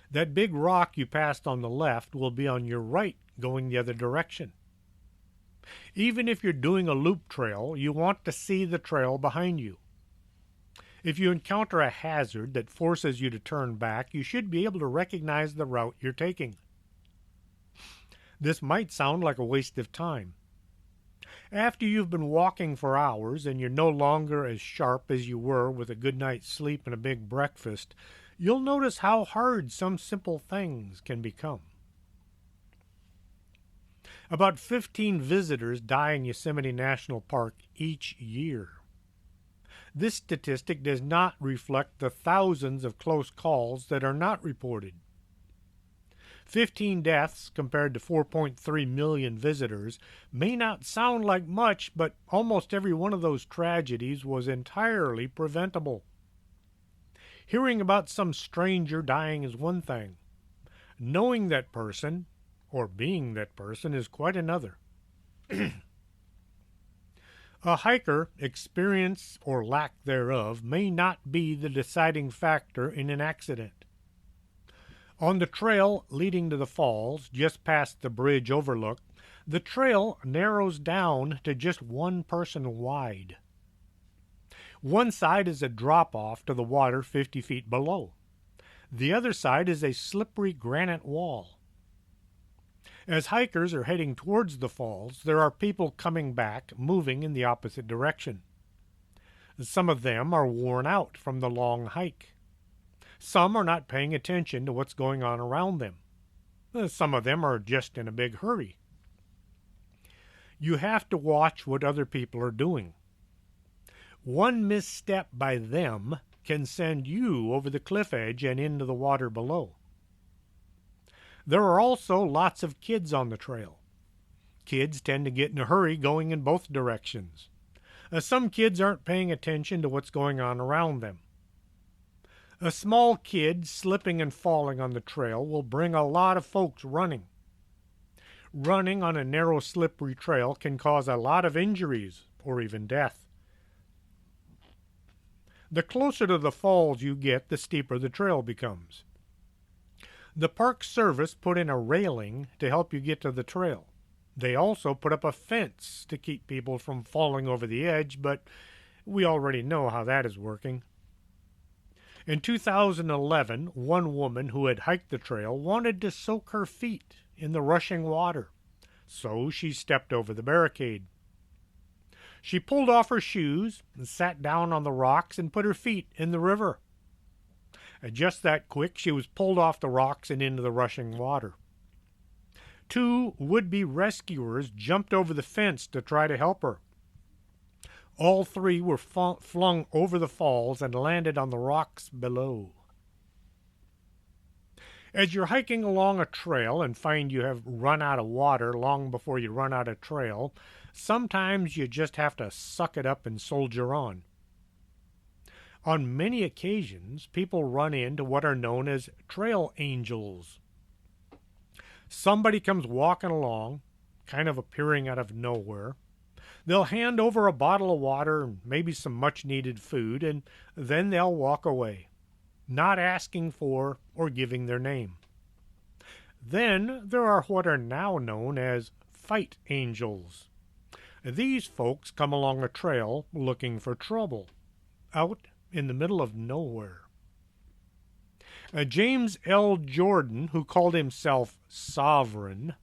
That big rock you passed on the left will be on your right going the other direction. Even if you're doing a loop trail, you want to see the trail behind you. If you encounter a hazard that forces you to turn back, you should be able to recognize the route you're taking. This might sound like a waste of time. After you've been walking for hours and you're no longer as sharp as you were with a good night's sleep and a big breakfast, you'll notice how hard some simple things can become. About 15 visitors die in Yosemite National Park each year. This statistic does not reflect the thousands of close calls that are not reported. 15 deaths compared to 4.3 million visitors may not sound like much, but almost every one of those tragedies was entirely preventable. Hearing about some stranger dying is one thing. Knowing that person, or being that person, is quite another. A hiker, experience or lack thereof, may not be the deciding factor in an accident. On the trail leading to the falls, just past the bridge overlook, the trail narrows down to just one person wide. One side is a drop-off to the water 50 feet below. The other side is a slippery granite wall. As hikers are heading towards the falls, there are people coming back, moving in the opposite direction. Some of them are worn out from the long hike. Some are not paying attention to what's going on around them. Some of them are just in a big hurry. You have to watch what other people are doing. One misstep by them can send you over the cliff edge and into the water below. There are also lots of kids on the trail. Kids tend to get in a hurry going in both directions. Some kids aren't paying attention to what's going on around them. A small kid slipping and falling on the trail will bring a lot of folks running. Running on a narrow, slippery trail can cause a lot of injuries or even death. The closer to the falls you get, the steeper the trail becomes. The Park Service put in a railing to help you get to the trail. They also put up a fence to keep people from falling over the edge, but we already know how that is working. In 2011, one woman who had hiked the trail wanted to soak her feet in the rushing water, so she stepped over the barricade. She pulled off her shoes and sat down on the rocks and put her feet in the river. Just that quick, she was pulled off the rocks and into the rushing water. Two would-be rescuers jumped over the fence to try to help her. All three were flung over the falls and landed on the rocks below. As you're hiking along a trail and find you have run out of water long before you run out of trail, sometimes you just have to suck it up and soldier on. On many occasions, people run into what are known as trail angels. Somebody comes walking along, kind of appearing out of nowhere. They'll hand over a bottle of water and maybe some much-needed food, and then they'll walk away, not asking for or giving their name. Then there are what are now known as fight angels. These folks come along a trail looking for trouble, out in the middle of nowhere. James L. Jordan, who called himself Sovereign,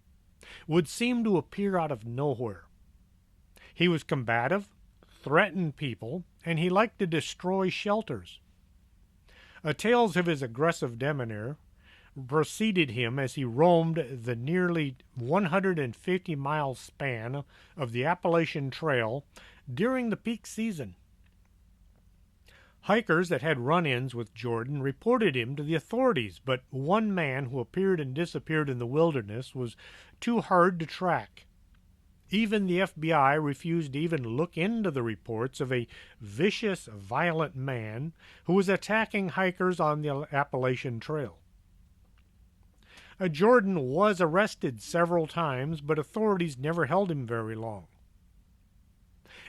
would seem to appear out of nowhere. He was combative, threatened people, and he liked to destroy shelters. Tales of his aggressive demeanor preceded him as he roamed the nearly 150-mile span of the Appalachian Trail during the peak season. Hikers that had run-ins with Jordan reported him to the authorities, but one man who appeared and disappeared in the wilderness was too hard to track. Even the FBI refused to even look into the reports of a vicious, violent man who was attacking hikers on the Appalachian Trail. Jordan was arrested several times, but authorities never held him very long.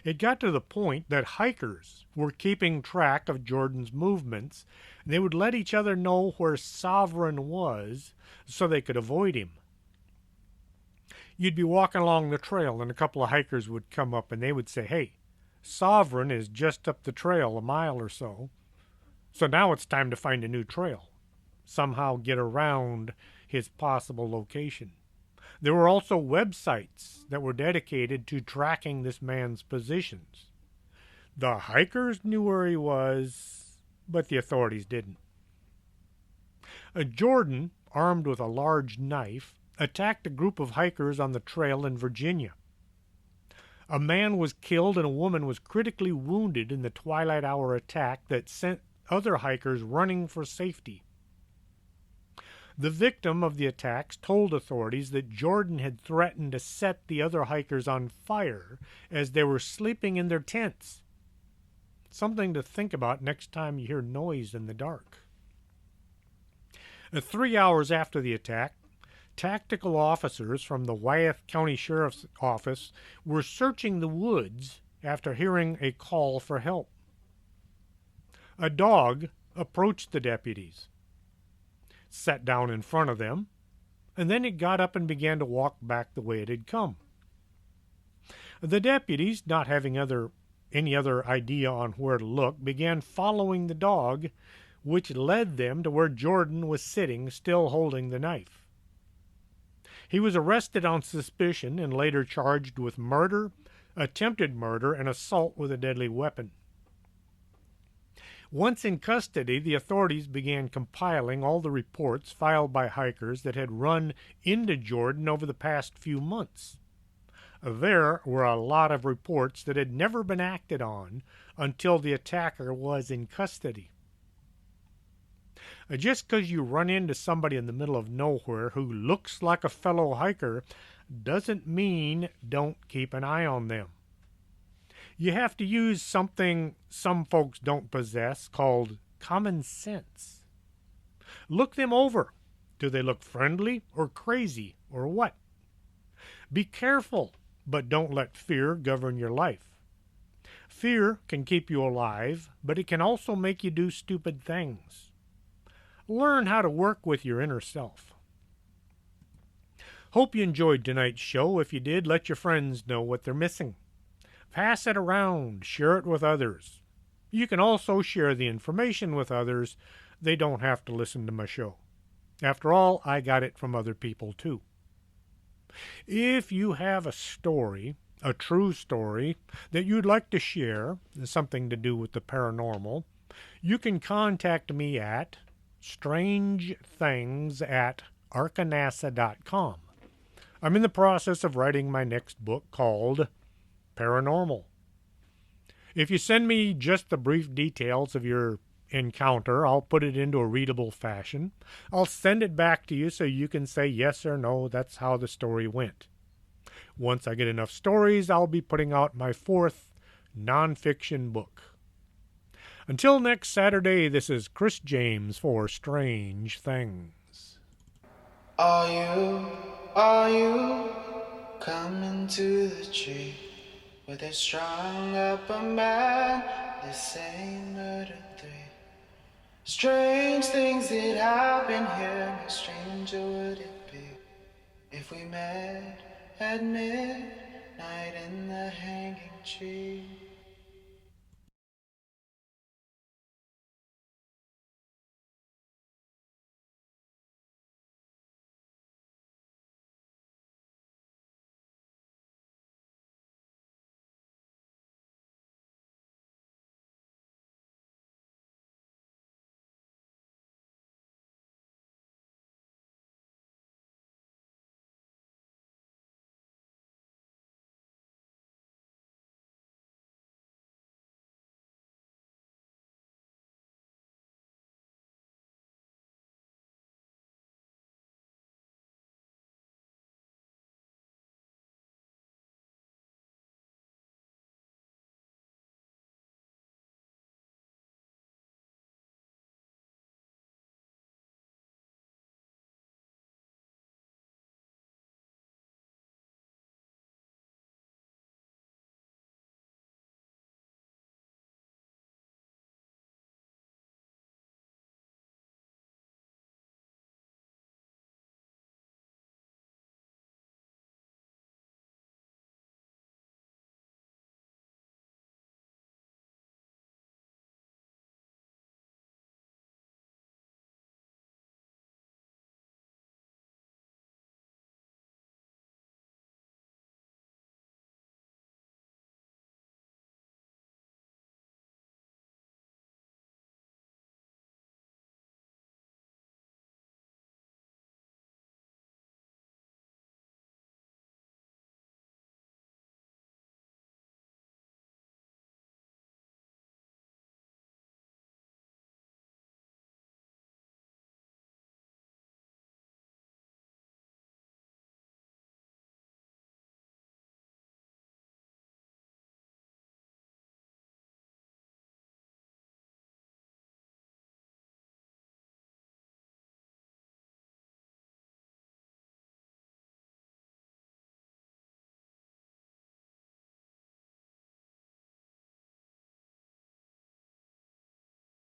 It got to the point that hikers were keeping track of Jordan's movements. They would let each other know where Sovereign was so they could avoid him. You'd be walking along the trail and a couple of hikers would come up and they would say, "Hey, Sovereign is just up the trail a mile or so. So now it's time to find a new trail. Somehow get around his possible location." There were also websites that were dedicated to tracking this man's positions. The hikers knew where he was, but the authorities didn't. Jordan, armed with a large knife, attacked a group of hikers on the trail in Virginia. A man was killed and a woman was critically wounded in the twilight hour attack that sent other hikers running for safety. The victim of the attacks told authorities that Jordan had threatened to set the other hikers on fire as they were sleeping in their tents. Something to think about next time you hear noise in the dark. 3 hours after the attack, tactical officers from the Wyeth County Sheriff's Office were searching the woods after hearing a call for help. A dog approached the deputies, sat down in front of them, and then it got up and began to walk back the way it had come. The deputies, not having any other idea on where to look, began following the dog, which led them to where Jordan was sitting, still holding the knife. He was arrested on suspicion and later charged with murder, attempted murder, and assault with a deadly weapon. Once in custody, the authorities began compiling all the reports filed by hikers that had run into Jordan over the past few months. There were a lot of reports that had never been acted on until the attacker was in custody. Just because you run into somebody in the middle of nowhere who looks like a fellow hiker doesn't mean don't keep an eye on them. You have to use something some folks don't possess called common sense. Look them over. Do they look friendly or crazy or what? Be careful, but don't let fear govern your life. Fear can keep you alive, but it can also make you do stupid things. Learn how to work with your inner self. Hope you enjoyed tonight's show. If you did, let your friends know what they're missing. Pass it around. Share it with others. You can also share the information with others. They don't have to listen to my show. After all, I got it from other people too. If you have a story, a true story, that you'd like to share, something to do with the paranormal, you can contact me at strangethings@arkanasa.com. I'm in the process of writing my next book called Paranormal. If you send me just the brief details of your encounter, I'll put it into a readable fashion. I'll send it back to you so you can say yes or no, that's how the story went. Once I get enough stories, I'll be putting out my 4th nonfiction book. Until next Saturday, this is Chris James for Strange Things. Are you coming to the tree where they strung up a man, they say murder 3? Strange things that happen here, how stranger would it be if we met at midnight in the hanging tree?